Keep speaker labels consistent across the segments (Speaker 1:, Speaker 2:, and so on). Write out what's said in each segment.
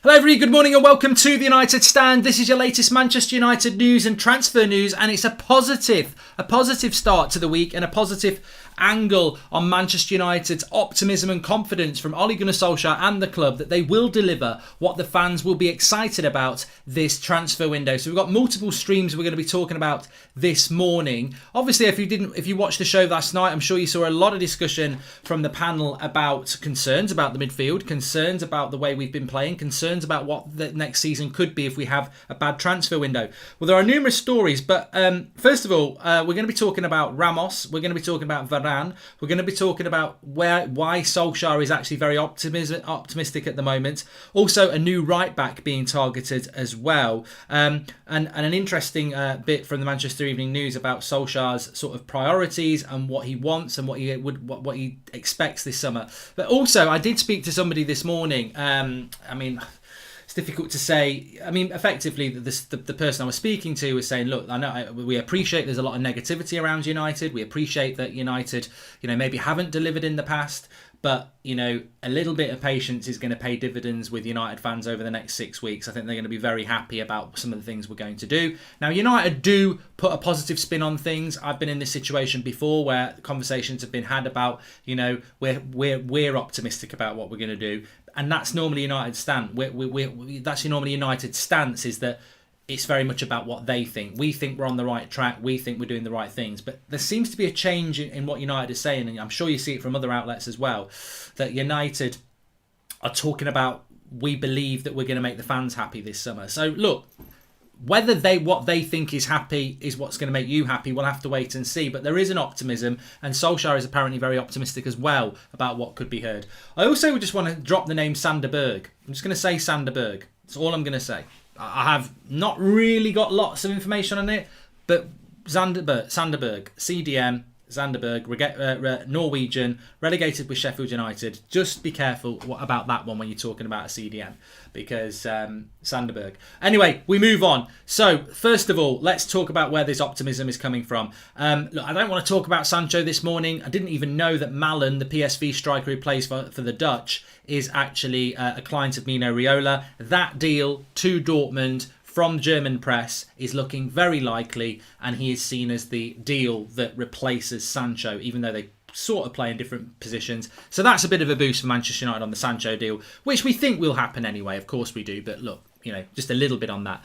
Speaker 1: Hello everybody, good morning and welcome to the United Stand. This is your latest Manchester United news and transfer news, and it's a positive start to the week and a positive angle on Manchester United's optimism and confidence from Ole Gunnar Solskjær and the club that they will deliver what the fans will be excited about this transfer window. So we've got multiple streams we're going to be talking about this morning. Obviously, if you watched the show last night, I'm sure you saw a lot of discussion from the panel about concerns about the midfield, concerns about the way we've been playing, concerns about what the next season could be if we have a bad transfer window. Well, there are numerous stories, but first of all, we're going to be talking about Ramos. We're going to be talking about Varane. We're going to be talking about why Solskjær is actually very optimistic at the moment. Also, a new right back being targeted as well, and an interesting bit from the Manchester Evening News about Solskjær's sort of priorities and what he wants and what he expects this summer. But also, I did speak to somebody this morning. It's difficult to say. Effectively, the person I was speaking to was saying, look, I know we appreciate there's a lot of negativity around United. We appreciate that United, maybe haven't delivered in the past. But, a little bit of patience is going to pay dividends with United fans over the next 6 weeks. I think they're going to be very happy about some of the things we're going to do. Now, United do put a positive spin on things. I've been in this situation before where conversations have been had about, we're optimistic about what we're going to do. And that's normally United's stance. That's normally United's stance, is that it's very much about what they think. We think we're on the right track. We think we're doing the right things. But there seems to be a change in what United is saying, and I'm sure you see it from other outlets as well, that United are talking about, we believe that we're going to make the fans happy this summer. So look, whether what they think is happy is what's going to make you happy, we'll have to wait and see. But there is an optimism, and Solskjær is apparently very optimistic as well about what could be heard. I also just want to drop the name Sander Berge. I'm just going to say Sander Berge. That's all I'm going to say. I have not really got lots of information on it, but Sander Berge, CDM, Sander Berge, Norwegian, relegated with Sheffield United. Just be careful about that one when you're talking about a CDM, because Sander Berge. Anyway, we move on. So, first of all, let's talk about where this optimism is coming from. Look, I don't want to talk about Sancho this morning. I didn't even know that Malen, the PSV striker who plays for the Dutch, is actually a client of Mino Raiola. That deal to Dortmund from German press is looking very likely, and he is seen as the deal that replaces Sancho, even though they sort of play in different positions. So that's a bit of a boost for Manchester United on the Sancho deal, which we think will happen anyway. Of course we do, but look, just a little bit on that.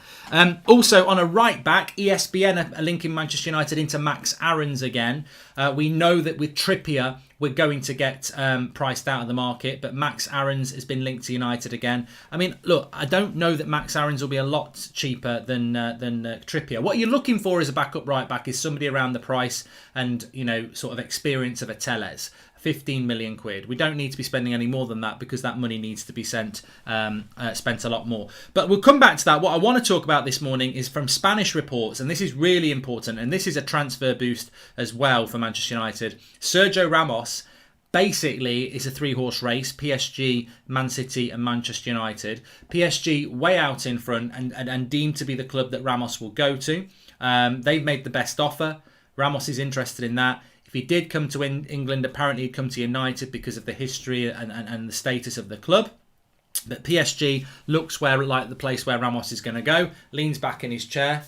Speaker 1: Also, on a right back, ESPN are linking Manchester United into Max Aarons again. We know that with Trippier, we're going to get priced out of the market, but Max Aarons has been linked to United again. Look, I don't know that Max Aarons will be a lot cheaper than Trippier. What you're looking for as a backup right back is somebody around the price and, sort of experience of a Telles. 15 million quid. We don't need to be spending any more than that, because that money needs to be spent a lot more. But we'll come back to that. What I want to talk about this morning is from Spanish reports, and this is really important, and this is a transfer boost as well for Manchester United. Sergio Ramos basically is a three-horse race: PSG, Man City and Manchester United. PSG way out in front and deemed to be the club that Ramos will go to. They've made the best offer. Ramos is interested in that. If he did come to England, apparently he'd come to United because of the history and the status of the club. But PSG looks like the place where Ramos is going to go. Leans back in his chair.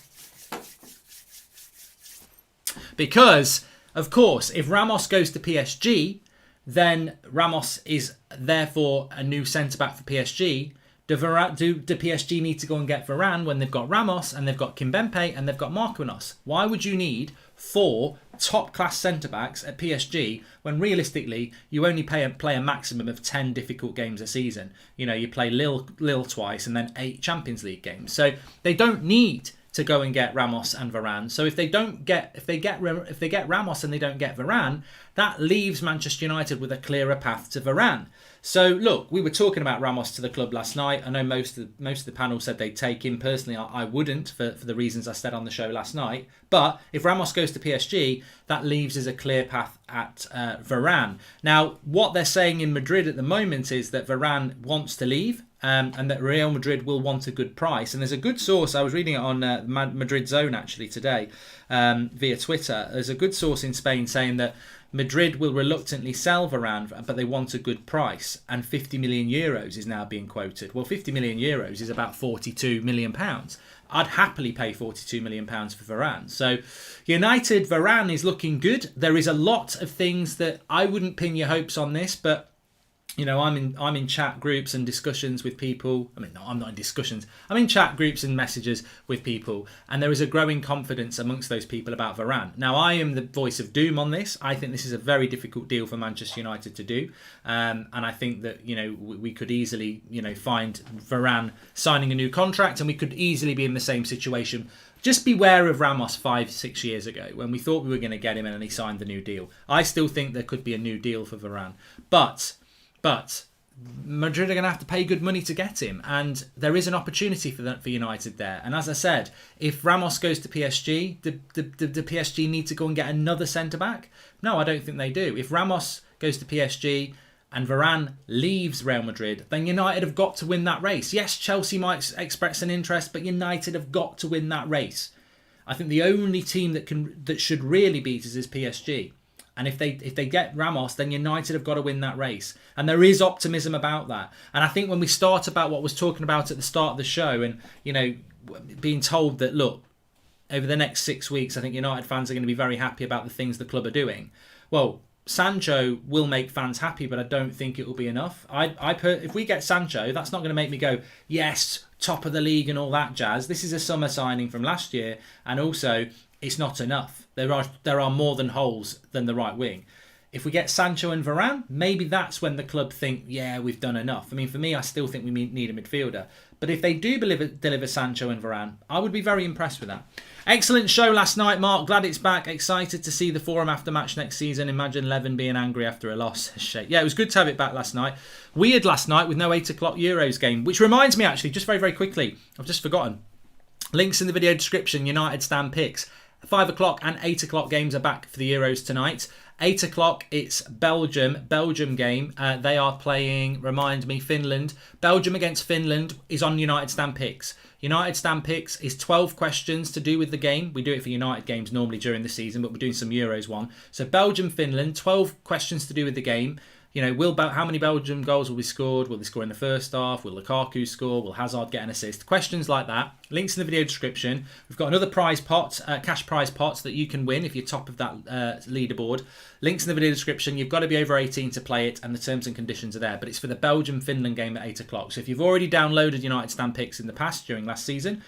Speaker 1: Because, of course, if Ramos goes to PSG, then Ramos is therefore a new centre-back for PSG. Do PSG need to go and get Varane when they've got Ramos and they've got Kimpembe and they've got Marquinhos? Why would you need 4 top-class centre-backs at PSG when realistically you only play a maximum of 10 difficult games a season? You play Lille twice and then 8 Champions League games. So they don't need to go and get Ramos and Varane. So if they get Ramos and they don't get Varane, that leaves Manchester United with a clearer path to Varane. So look, we were talking about Ramos to the club last night. I know most of the panel said they'd take him. Personally, I wouldn't for the reasons I said on the show last night. But if Ramos goes to PSG, that leaves us a clear path at Varane. Now, what they're saying in Madrid at the moment is that Varane wants to leave. And that Real Madrid will want a good price. And there's a good source, I was reading it on Madrid Zone actually today via Twitter. There's a good source in Spain saying that Madrid will reluctantly sell Varane, but they want a good price, and 50 million euros is now being quoted. Well, 50 million euros is about 42 million pounds. I'd happily pay 42 million pounds for Varane. So United, Varane is looking good. There is a lot of things that I wouldn't pin your hopes on this, but you know, I'm in chat groups and discussions with people. I mean, no, I'm not in discussions. I'm in chat groups and messages with people, and there is a growing confidence amongst those people about Varane. Now, I am the voice of doom on this. I think this is a very difficult deal for Manchester United to do, and I think that, you know, we could easily, you know, find Varane signing a new contract, and we could easily be in the same situation. Just beware of Ramos 5-6 years ago when we thought we were going to get him and then he signed the new deal. I still think there could be a new deal for Varane, but Madrid are going to have to pay good money to get him, and there is an opportunity for United there. And as I said, if Ramos goes to PSG, the PSG need to go and get another centre-back? No, I don't think they do. If Ramos goes to PSG and Varane leaves Real Madrid, then United have got to win that race. Yes, Chelsea might express an interest, but United have got to win that race. I think the only team that should really beat us is PSG. And if they get Ramos, then United have got to win that race. And there is optimism about that. And I think when we start about what I was talking about at the start of the show, and, you know, being told that, look, over the next 6 weeks, I think United fans are going to be very happy about the things the club are doing. Well, Sancho will make fans happy, but I don't think it will be enough. If we get Sancho, that's not going to make me go, yes, top of the league and all that jazz. This is a summer signing from last year, and also it's not enough. There are more than holes than the right wing. If we get Sancho and Varane, maybe that's when the club think, yeah, we've done enough. I mean, for me, I still think we need a midfielder. But if they do deliver Sancho and Varane, I would be very impressed with that. Excellent show last night, Mark. Glad it's back. Excited to see the forum after match next season. Imagine Levin being angry after a loss. Yeah, it was good to have it back last night. Weird last night with no 8 o'clock Euros game, which reminds me, actually, just very, very quickly, I've just forgotten. Links in the video description, United stand picks. 5 o'clock and 8 o'clock games are back for the Euros tonight. 8 o'clock, it's Belgium game. They are playing, remind me, Finland. Belgium against Finland is on United Stand Picks. United Stand Picks is 12 questions to do with the game. We do it for United games normally during the season, but we're doing some Euros one. So Belgium, Finland, 12 questions to do with the game. You know, how many Belgium goals will be scored? Will they score in the first half? Will Lukaku score? Will Hazard get an assist? Questions like that. Links in the video description. We've got another prize pot, cash prize pot that you can win if you're top of that leaderboard. Links in the video description. You've got to be over 18 to play it, and the terms and conditions are there. But it's for the Belgium-Finland game at 8 o'clock. So if you've already downloaded United Stand Picks in the past during last season,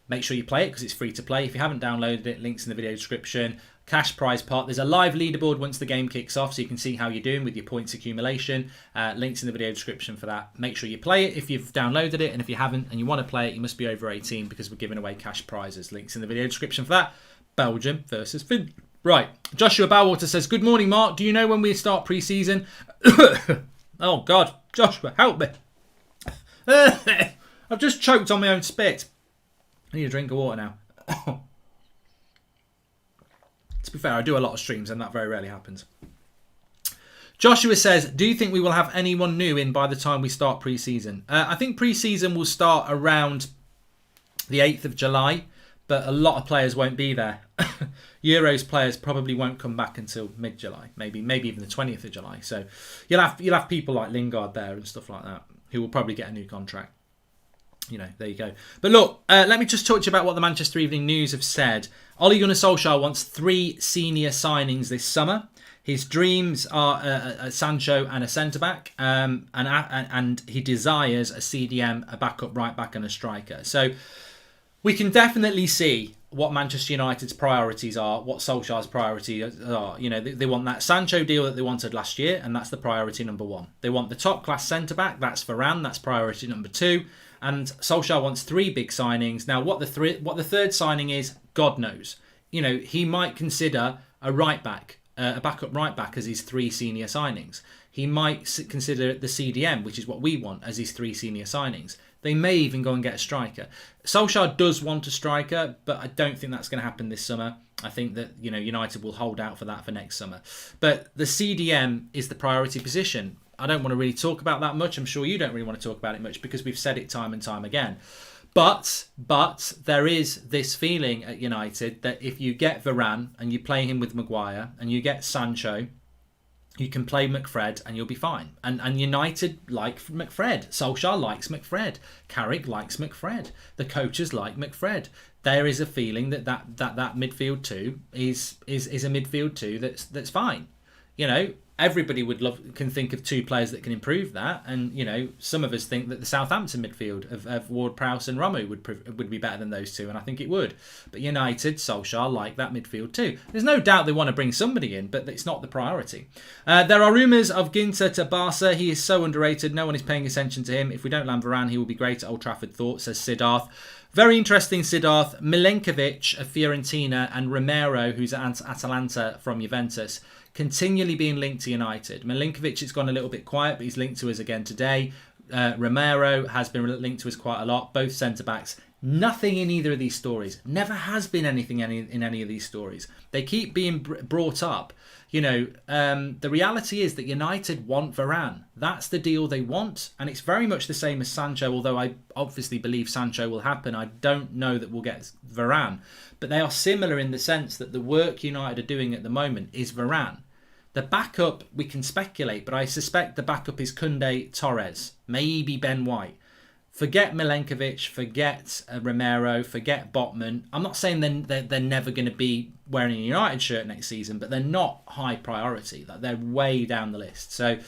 Speaker 1: make sure you play it because it's free to play. If you haven't downloaded it, links in the video description. Cash prize pot. There's a live leaderboard once the game kicks off, so you can see how you're doing with your points accumulation. Links in the video description for that. Make sure you play it if you've downloaded it, and if you haven't and you want to play it, you must be over 18 because we're giving away cash prizes. Links in the video description for that. Belgium versus Finland. Right. Joshua Bowwater says, good morning, Mark. Do you know when we start pre-season? Oh, God. Joshua, help me. I've just choked on my own spit. I need a drink of water now. To be fair, I do a lot of streams and that very rarely happens. Joshua says, do you think we will have anyone new in by the time we start pre-season? I think pre-season will start around the 8th of July, but a lot of players won't be there. Euros players probably won't come back until mid-July, maybe even the 20th of July. So you'll have people like Lingard there and stuff like that who will probably get a new contract. You know, there you go. But look, let me just talk to you about what the Manchester Evening News have said. Ole Gunnar Solskjær wants 3 senior signings this summer. His dreams are a Sancho and a centre-back, and he desires a CDM, a backup right-back and a striker. So we can definitely see what Manchester United's priorities are, what Solskjaer's priorities are. You know, they want that Sancho deal that they wanted last year, and that's the priority number 1. They want the top-class centre-back, that's Varane, that's priority number 2. And Solskjær wants 3 big signings. Now, what the third signing is, God knows. You know, he might consider a right-back, a backup right-back as his 3 senior signings. He might consider the CDM, which is what we want, as his 3 senior signings. They may even go and get a striker. Solskjær does want a striker, but I don't think that's going to happen this summer. I think that, you know, United will hold out for that for next summer. But the CDM is the priority position. I don't want to really talk about that much. I'm sure you don't really want to talk about it much because we've said it time and time again. But there is this feeling at United that if you get Varane and you play him with Maguire and you get Sancho You can play McFred and you'll be fine. And United like McFred. Solskjær likes McFred. Carrick likes McFred. The coaches like McFred. There is a feeling that midfield two is a midfield two that's fine. You know, everybody can think of two players that can improve that, and you know, some of us think that the Southampton midfield of Ward-Prowse and Romu would be better than those two, and I think it would. But United, Solskjær like that midfield too. There's no doubt they want to bring somebody in, but it's not the priority. There are rumours of Ginter to Barca. He is so underrated. No one is paying attention to him. If we don't land Varane, he will be great at Old Trafford. Thought, says Siddharth. Very interesting, Siddharth. Milenkovic of Fiorentina and Romero, who's at Atalanta from Juventus, continually being linked to United. Milenkovic has gone a little bit quiet, but he's linked to us again today. Romero has been linked to us quite a lot. Both centre-backs. Nothing in either of these stories. Never has been anything in any of these stories. They keep being brought up. You know, the reality is that United want Varane. That's the deal they want. And it's very much the same as Sancho, although I obviously believe Sancho will happen. I don't know that we'll get Varane. But they are similar in the sense that the work United are doing at the moment is Varane. The backup, we can speculate, but I suspect the backup is Koundé, Torres, maybe Ben White. Forget Milenkovic, forget Romero, forget Botman. I'm not saying they're never going to be wearing a United shirt next season, but they're not high priority. They're way down the list. So,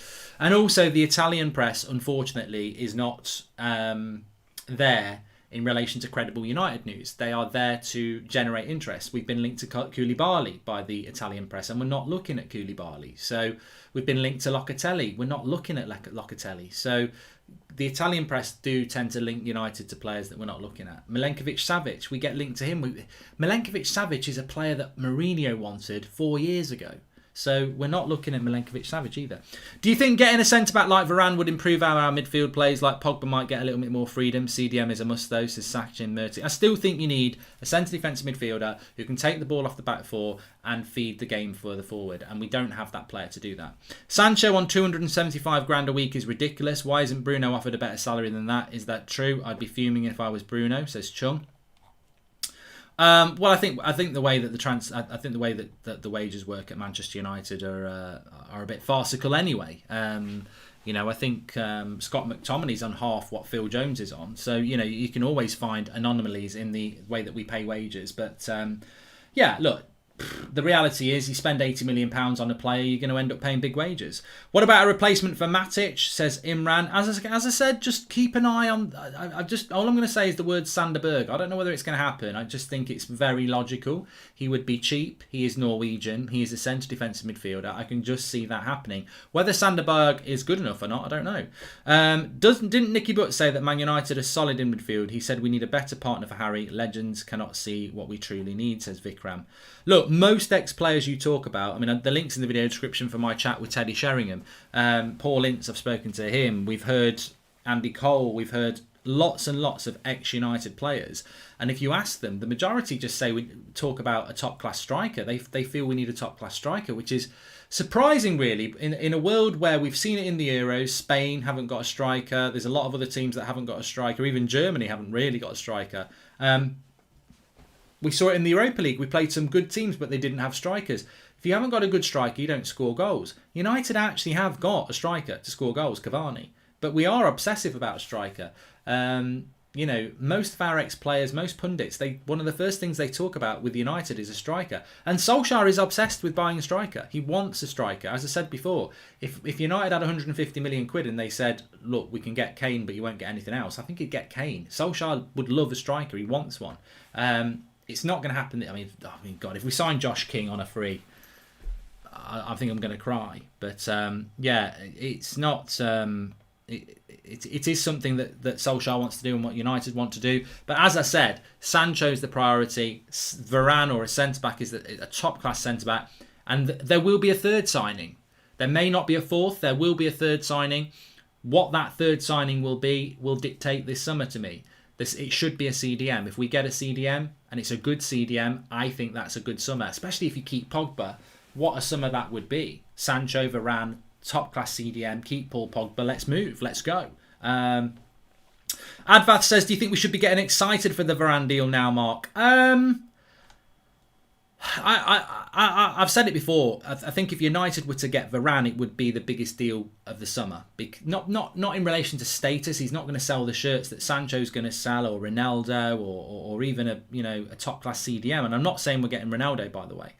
Speaker 1: and also the Italian press, unfortunately, is not there in relation to credible United news. They are there to generate interest. We've been linked to Koulibaly by the Italian press, and we're not looking at Koulibaly. So we've been linked to Locatelli. We're not looking at Locatelli. So the Italian press do tend to link United to players that we're not looking at. Milenkovic-Savic, we get linked to him. Milenkovic-Savic is a player that Mourinho wanted 4 years ago. So we're not looking at Milenkovic-Savic either. Do you think getting a centre-back like Varane would improve our midfield plays? Like Pogba might get a little bit more freedom. CDM is a must though, says Sachin Murti. I still think you need a centre defensive midfielder who can take the ball off the back four and feed the game further forward. And we don't have that player to do that. Sancho on 275 grand a week is ridiculous. Why isn't Bruno offered a better salary than that? Is that true? I'd be fuming if I was Bruno, says Chung. Well, I think the way that the wages work at Manchester United are a bit farcical anyway. You know, I think Scott McTominay's on half what Phil Jones is on, so you know you can always find anomalies in the way that we pay wages. But yeah, look. The reality is you spend £80 million on a player, you're going to end up paying big wages. What about a replacement for Matic, says Imran. As I said, just keep an eye on... all I'm going to say is the word Sanderberg. I don't know whether it's going to happen. I just think it's very logical. He would be cheap. He is Norwegian. He is a centre defensive midfielder. I can just see that happening. Whether Sanderberg is good enough or not, I don't know. Didn't Nicky Butt say that Man United are solid in midfield? He said we need a better partner for Harry. Legends cannot see what we truly need, says Vikram. Look, most ex-players you talk about, I mean, the link's in the video description for my chat with Teddy Sheringham. Paul Ince, I've spoken to him. We've heard Andy Cole. We've heard lots and lots of ex-United players. And if you ask them, the majority just say we talk about a top-class striker. They feel we need a top-class striker, which is surprising, really, in a world where we've seen it in the Euros. Spain haven't got a striker. There's a lot of other teams that haven't got a striker. Even Germany haven't really got a striker. We saw it in the Europa League. We played some good teams, but they didn't have strikers. If you haven't got a good striker, you don't score goals. United actually have got a striker to score goals, Cavani. But we are obsessive about a striker. You know, most of our ex-players, most pundits, one of the first things they talk about with United is a striker. And Solskjær is obsessed with buying a striker. He wants a striker. As I said before, if United had 150 million quid and they said, look, we can get Kane, but you won't get anything else, I think he'd get Kane. Solskjær would love a striker. He wants one. It's not going to happen. I mean, God, if we sign Josh King on a free, I think I'm going to cry. But yeah, it's not. It is something that Solskjær wants to do and what United want to do. But as I said, Sancho's the priority. Varane or a centre back is a top class centre back, and there will be a third signing. There may not be a fourth. There will be a third signing. What that third signing will be will dictate this summer to me. It should be a CDM. If we get a CDM and it's a good CDM, I think that's a good summer, especially if you keep Pogba. What a summer that would be. Sancho, Varane, top-class CDM, keep Paul Pogba, let's move, let's go. Advath says, do you think we should be getting excited for the Varane deal now, Mark? I've said it before. I think if United were to get Varane, it would be the biggest deal of the summer. Not in relation to status. He's not going to sell the shirts that Sancho's going to sell, or Ronaldo, or even a top class CDM. And I'm not saying we're getting Ronaldo, by the way.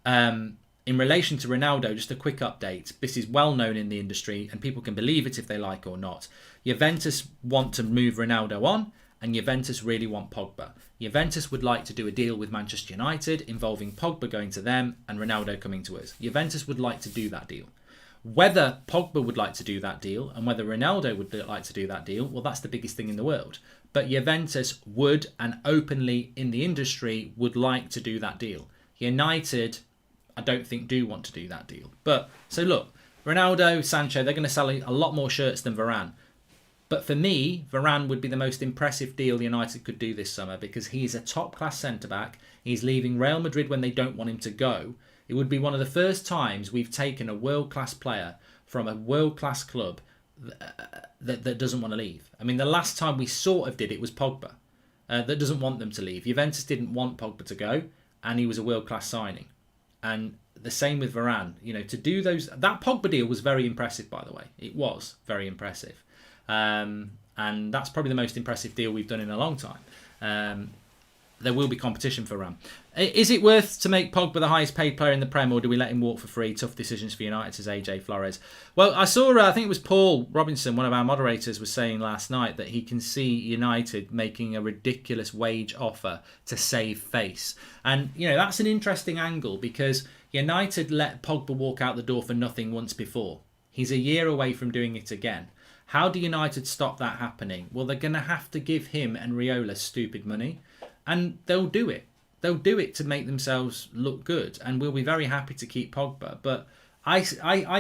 Speaker 1: In relation to Ronaldo, just a quick update. This is well known in the industry, and people can believe it if they like or not. Juventus want to move Ronaldo on, and Juventus really want Pogba. Juventus would like to do a deal with Manchester United involving Pogba going to them and Ronaldo coming to us. Juventus would like to do that deal. Whether Pogba would like to do that deal and whether Ronaldo would like to do that deal, well, that's the biggest thing in the world. But Juventus would, and openly in the industry, would like to do that deal. United, I don't think, do want to do that deal. But, so look, Ronaldo, Sancho, they're going to sell a lot more shirts than Varane. But for me, Varane would be the most impressive deal United could do this summer, because he's a top-class centre-back. He's leaving Real Madrid when they don't want him to go. It would be one of the first times we've taken a world-class player from a world-class club that doesn't want to leave. I mean, the last time we sort of did it was Pogba, that doesn't want them to leave. Juventus didn't want Pogba to go, and he was a world-class signing. And the same with Varane. To do those... That Pogba deal was very impressive, by the way. It was very impressive. And that's probably the most impressive deal we've done in a long time. There will be competition for Ram. Is it worth to make Pogba the highest paid player in the Prem, or do we let him walk for free? Tough decisions for United, says AJ Flores. Well, I saw, I think it was Paul Robinson, one of our moderators, was saying last night that he can see United making a ridiculous wage offer to save face. And, that's an interesting angle, because United let Pogba walk out the door for nothing once before. He's a year away from doing it again. How do United stop that happening? Well, they're going to have to give him and Riola stupid money, and they'll do it. They'll do it to make themselves look good, and we'll be very happy to keep Pogba. But I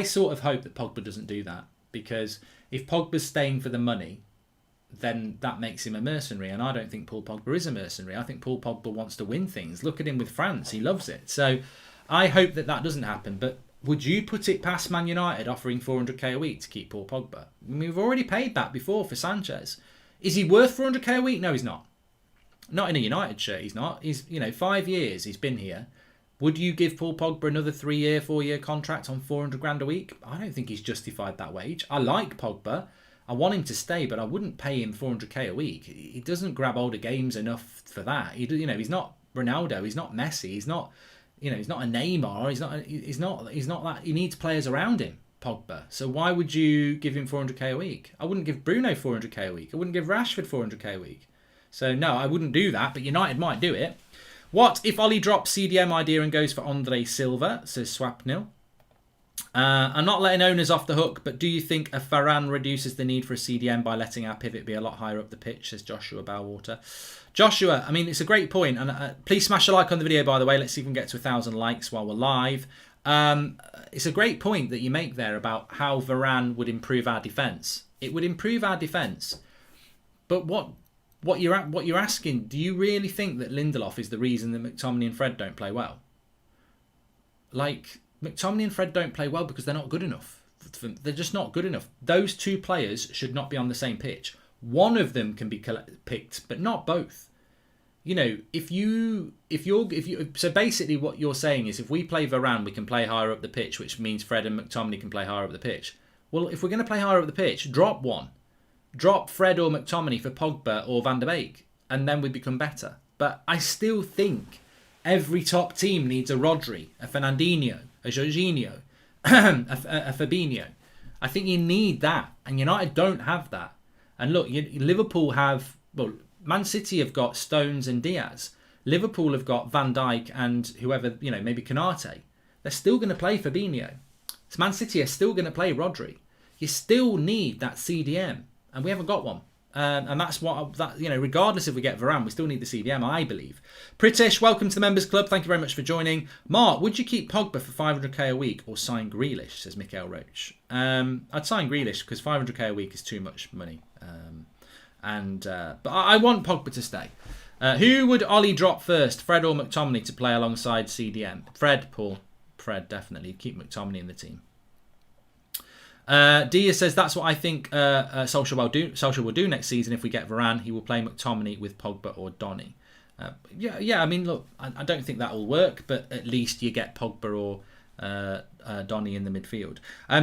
Speaker 1: sort of hope that Pogba doesn't do that, because if Pogba's staying for the money, then that makes him a mercenary, and I don't think Paul Pogba is a mercenary. I think Paul Pogba wants to win things. Look at him with France. He loves it. So I hope that doesn't happen, but would you put it past Man United offering 400k a week to keep Paul Pogba? I mean, we've already paid that before for Sanchez. Is he worth 400k a week? No, he's not. Not in a United shirt, he's not. He's, 5 years he's been here. Would you give Paul Pogba another 3-year, 4-year contract on 400 grand a week? I don't think he's justified that wage. I like Pogba. I want him to stay, but I wouldn't pay him 400k a week. He doesn't grab older games enough for that. He's not Ronaldo. He's not Messi. He's not... he's not a Neymar. He's not that. He needs players around him, Pogba. So why would you give him 400k a week? I wouldn't give Bruno 400k a week. I wouldn't give Rashford 400k a week. So no, I wouldn't do that, but United might do it. What if Ollie drops CDM idea and goes for Andre Silva, says Swapnil. I'm not letting owners off the hook, but do you think a Varane reduces the need for a CDM by letting our pivot be a lot higher up the pitch, says Joshua Bowwater. Joshua, I mean, it's a great point. And please smash a like on the video, by the way. Let's see if we can get to 1,000 likes while we're live. It's a great point that you make there about how Varane would improve our defence. It would improve our defence. But what you're asking, do you really think that Lindelof is the reason that McTominay and Fred don't play well? Like, McTominay and Fred don't play well because they're not good enough. They're just not good enough. Those two players should not be on the same pitch. One of them can be picked, but not both. So basically what you're saying is if we play Varane, we can play higher up the pitch, which means Fred and McTominay can play higher up the pitch. Well, if we're going to play higher up the pitch, drop one. Drop Fred or McTominay for Pogba or Van der Beek, and then we become better. But I still think every top team needs a Rodri, a Fernandinho, a Jorginho, a Fabinho. I think you need that, and United don't have that. And look, Liverpool have... Well, Man City have got Stones and Diaz. Liverpool have got Van Dijk and whoever, maybe Konate. They're still going to play Fabinho. So Man City are still going to play Rodri. You still need that CDM, and we haven't got one. And that's regardless if we get Varane, we still need the CDM, I believe. Pritish, welcome to the Members Club. Thank you very much for joining. Mark, would you keep Pogba for 500k a week or sign Grealish, says Mikael Roach. I'd sign Grealish because 500k a week is too much money. But I want Pogba to stay. Who would Ollie drop first, Fred or McTominay, to play alongside CDM? Fred, Paul. Fred, definitely. Keep McTominay in the team. Dia says that's what I think Solskjær will do next season. If we get Varane, he will play McTominay with Pogba or Donny. Yeah. I mean, look, I don't think that will work, but at least you get Pogba or Donny in the midfield.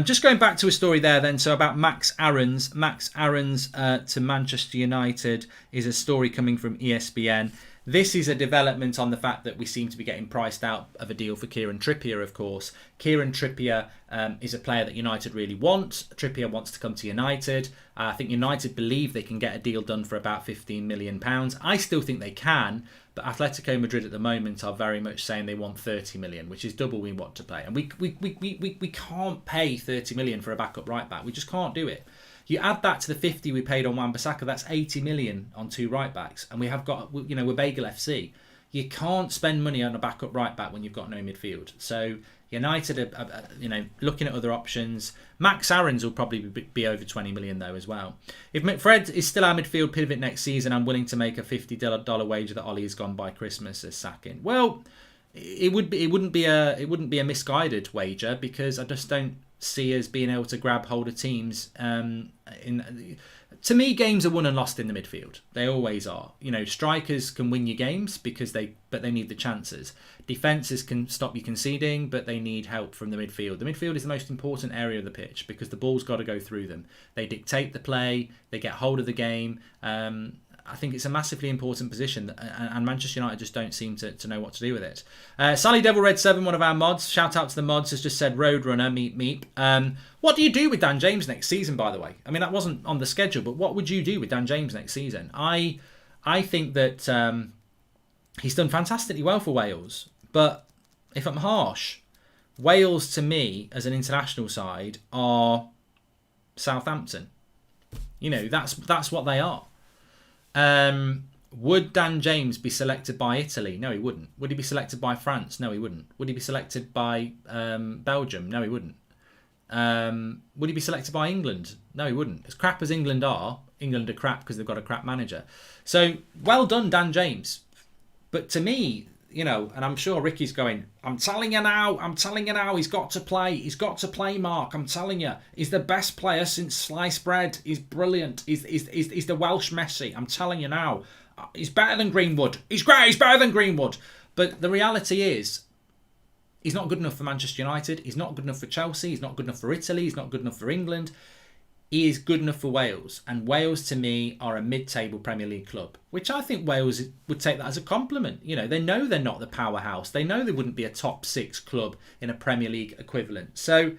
Speaker 1: Just going back to a story there then, so about Max Aarons. Max Aarons to Manchester United is a story coming from ESPN. This is a development on the fact that we seem to be getting priced out of a deal for Kieran Trippier, of course. Kieran Trippier is a player that United really want. Trippier wants to come to United. I think United believe they can get a deal done for about £15 million. I still think they can, but Atletico Madrid at the moment are very much saying they want 30 million, which is double we want to pay. And we can't pay 30 million for a backup right back. We just can't do it. You add that to the 50 we paid on Wan-Bissaka, that's 80 million on 2 right backs. And we have got, we're Bagel FC. You can't spend money on a backup right back when you've got no midfield. So United are looking at other options. Max Aarons will probably be over 20 million though as well. If Fred is still our midfield pivot next season, I'm willing to make a $50 wager that Ollie is gone by Christmas as sacking. Well, it wouldn't be a misguided wager, because I just don't see us being able to grab hold of teams. To me, games are won and lost in the midfield. They always are. Strikers can win you games but they need the chances. Defences can stop you conceding, but they need help from the midfield. The midfield is the most important area of the pitch because the ball's got to go through them. They dictate the play. They get hold of the game. I think it's a massively important position, and Manchester United just don't seem to know what to do with it. Sally Devil Red 7, one of our mods, shout out to the mods, has just said Roadrunner, meep. What do you do with Dan James next season, by the way? I mean, that wasn't on the schedule, but what would you do with Dan James next season? I think that he's done fantastically well for Wales, but if I'm harsh, Wales to me as an international side are Southampton. That's what they are. Would Dan James be selected by Italy? No, he wouldn't. Would he be selected by France? No, he wouldn't. Would he be selected by Belgium? No, he wouldn't. Would he be selected by England? No, he wouldn't. As crap as England are crap because they've got a crap manager. So, well done, Dan James. But to me, and I'm sure Ricky's going, I'm telling you now, he's got to play, Mark, I'm telling you. He's the best player since sliced bread. He's brilliant. He's the Welsh Messi. I'm telling you now. He's better than Greenwood. He's great, he's better than Greenwood. But the reality is, he's not good enough for Manchester United. He's not good enough for Chelsea. He's not good enough for Italy. He's not good enough for England. He is good enough for Wales. And Wales, to me, are a mid-table Premier League club, which I think Wales would take that as a compliment. They know they're not the powerhouse. They know they wouldn't be a top 6 club in a Premier League equivalent. So,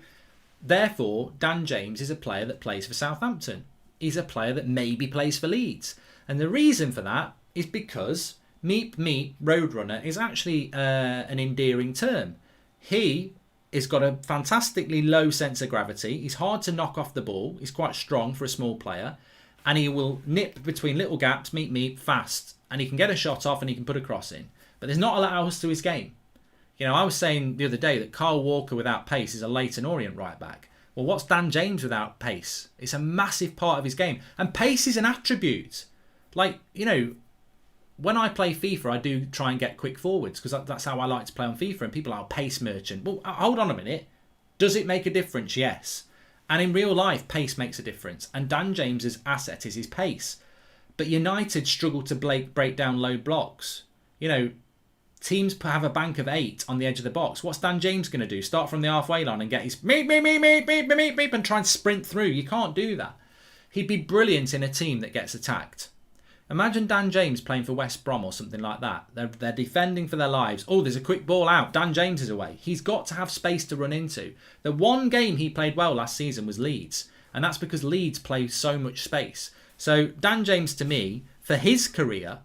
Speaker 1: therefore, Dan James is a player that plays for Southampton. He's a player that maybe plays for Leeds. And the reason for that is because Meep Roadrunner is actually an endearing term. He's got a fantastically low sense of gravity. He's hard to knock off the ball. He's quite strong for a small player. And he will nip between little gaps, meep, fast. And he can get a shot off and he can put a cross in. But there's not a lot else to his game. I was saying the other day that Kyle Walker without pace is a Leyton Orient right back. Well, what's Dan James without pace? It's a massive part of his game. And pace is an attribute. When I play FIFA, I do try and get quick forwards because that's how I like to play on FIFA. And people are pace merchant. Well, hold on a minute. Does it make a difference? Yes. And in real life, pace makes a difference. And Dan James's asset is his pace. But United struggle to break down low blocks. Teams have a bank of 8 on the edge of the box. What's Dan James going to do? Start from the halfway line and get his meep and try and sprint through. You can't do that. He'd be brilliant in a team that gets attacked. Imagine Dan James playing for West Brom or something like that. They're defending for their lives. Oh, there's a quick ball out. Dan James is away. He's got to have space to run into. The one game he played well last season was Leeds. And that's because Leeds play so much space. So Dan James, to me, for his career,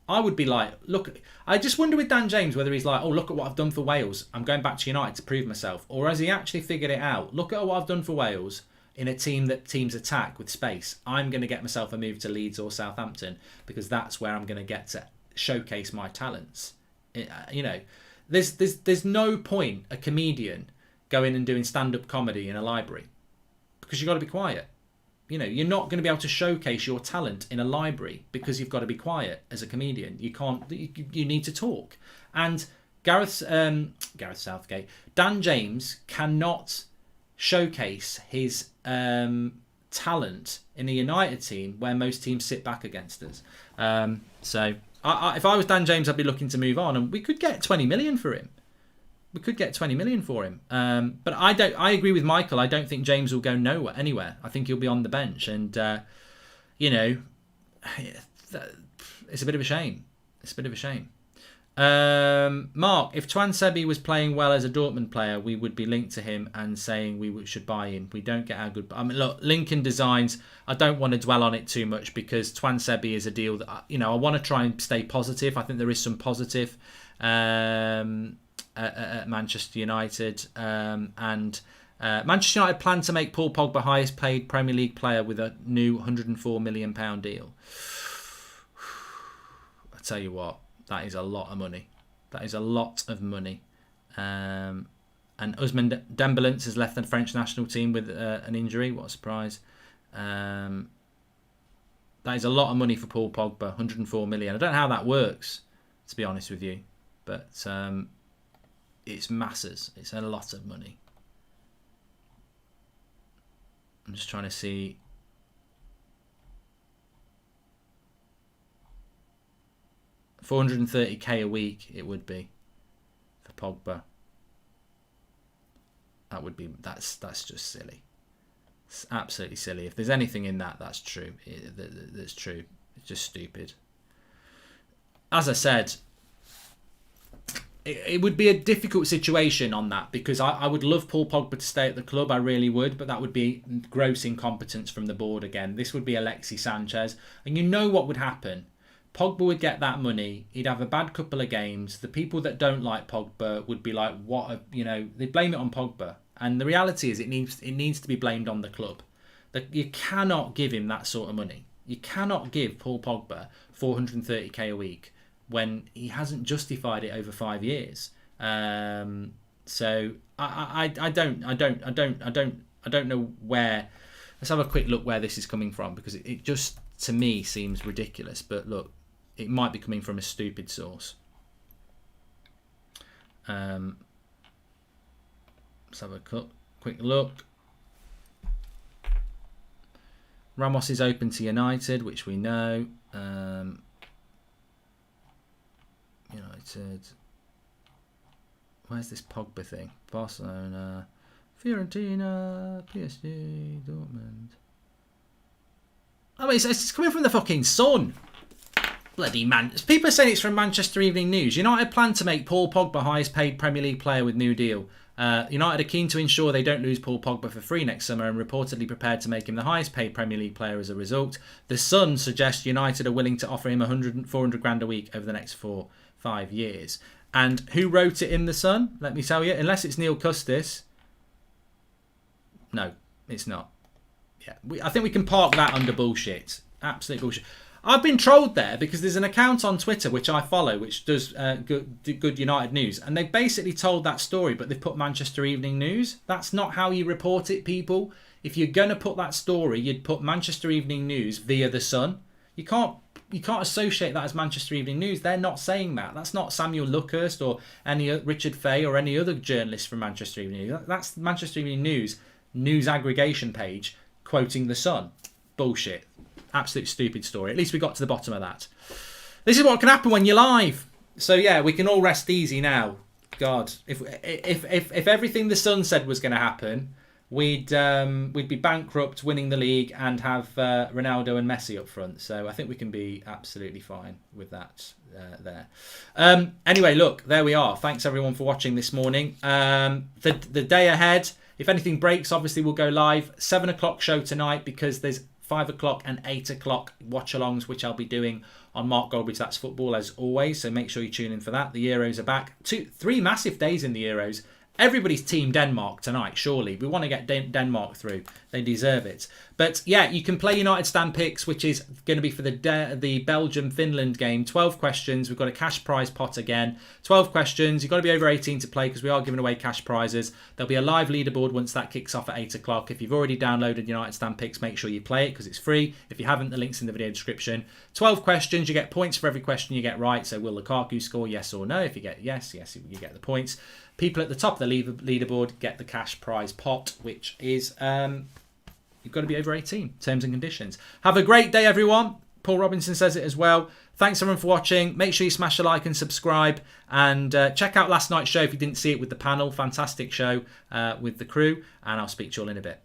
Speaker 1: I would be like, look, I just wonder with Dan James whether he's like, oh, look at what I've done for Wales. I'm going back to United to prove myself. Or has he actually figured it out? Look at what I've done for Wales. In a team that teams attack with space, I'm going to get myself a move to Leeds or Southampton because that's where I'm going to get to showcase my talents. There's no point a comedian going and doing stand-up comedy in a library because you've got to be quiet. You're not going to be able to showcase your talent in a library because you've got to be quiet as a comedian. You can't. You need to talk. And Gareth Southgate, Dan James cannot showcase his talent in a United team where most teams sit back against us. So If I was Dan James, I'd be looking to move on, and we could get 20 million for him. We could get 20 million for him. But I agree with Michael. I don't think James will go anywhere. I think he'll be on the bench, and you know, it's a bit of a shame. It's a bit of a shame. Mark, if Twansebi was playing well as a Dortmund player, we would be linked to him and saying we should buy him. We don't get our good... I mean, look, Lincoln Designs, I don't want to dwell on it too much because Twansebi is a deal that, you know, I want to try and stay positive. I think there is some positive at Manchester United. And Manchester United plan to make Paul Pogba highest paid Premier League player with a new £104 million deal. I tell you what. That is a lot of money. That is a lot of money. And Ousmane Dembélé has left the French national team with an injury. What a surprise. That is a lot of money for Paul Pogba. 104 million. I don't know how that works, to be honest with you. But it's masses. It's a lot of money. I'm just trying to see... 430k a week it would be for Pogba. That's just silly. It's absolutely silly. If there's anything in that, that's true. That's true. It's just stupid. As I said, it would be a difficult situation on that because I would love Paul Pogba to stay at the club. I really would, but that would be gross incompetence from the board again. This would be Alexis Sanchez, and you know what would happen. Pogba would get that money. He'd have a bad couple of games. The people that don't like Pogba would be like, they blame it on Pogba. And the reality is it needs to be blamed on the club. That you cannot give him that sort of money. You cannot give Paul Pogba 430k a week when he hasn't justified it over 5 years. So I don't know where. Let's have a quick look where this is coming from because it just to me seems ridiculous. But look. It might be coming from a stupid source. Let's have a quick look. Ramos is open to United, which we know. United. Where's this Pogba thing? Barcelona, Fiorentina, PSG, Dortmund. I mean, it's coming from the fucking Sun. Bloody man. People are saying it's from Manchester Evening News. United plan to make Paul Pogba highest paid Premier League player with new deal. United are keen to ensure they don't lose Paul Pogba for free next summer and reportedly prepared to make him the highest paid Premier League player as a result. The Sun suggests United are willing to offer him 400 grand a week over the next 4-5 years. And who wrote it in the Sun? Let me tell you. Unless it's Neil Custis. No, it's not. Yeah, I think we can park that under bullshit. Absolute bullshit. I've been trolled there because there's an account on Twitter which I follow which does good United news, and they basically told that story but they've put Manchester Evening News. That's not how you report it, people. If you're going to put that story, you'd put Manchester Evening News via the Sun. You can't associate that as Manchester Evening News. They're not saying that. That's not Samuel Luckhurst or any Richard Fay or any other journalist from Manchester Evening News. That's Manchester Evening News aggregation page quoting the Sun. Bullshit. Absolute stupid story. At least we got to the bottom of that. This is what can happen when you're live. So yeah, we can all rest easy now. God, if everything the Sun said was going to happen, we'd be bankrupt, winning the league, and have Ronaldo and Messi up front. So I think we can be absolutely fine with that there. Anyway, look, there we are. Thanks everyone for watching this morning. The day ahead, if anything breaks, obviously we'll go live. 7 o'clock show tonight because there's 5 o'clock and 8 o'clock watch-alongs, which I'll be doing on Mark Goldbridge That's Football, as always. So make sure you tune in for that. The Euros are back. 3 massive days in the Euros. Everybody's team Denmark tonight, surely. We want to get Denmark through. They deserve it. But yeah, you can play United Stand Picks, which is going to be for the Belgium-Finland game. 12 questions. We've got a cash prize pot again. 12 questions. You've got to be over 18 to play because we are giving away cash prizes. There'll be a live leaderboard once that kicks off at 8 o'clock. If you've already downloaded United Stand Picks, make sure you play it because it's free. If you haven't, the link's in the video description. 12 questions. You get points for every question you get right. So will Lukaku score yes or no? If you get yes, you get the points. People at the top of the leaderboard get the cash prize pot, which is you've got to be over 18. Terms and conditions. Have a great day, everyone. Paul Robinson says it as well. Thanks everyone for watching. Make sure you smash a like and subscribe. And check out last night's show if you didn't see it with the panel. Fantastic show with the crew. And I'll speak to you all in a bit.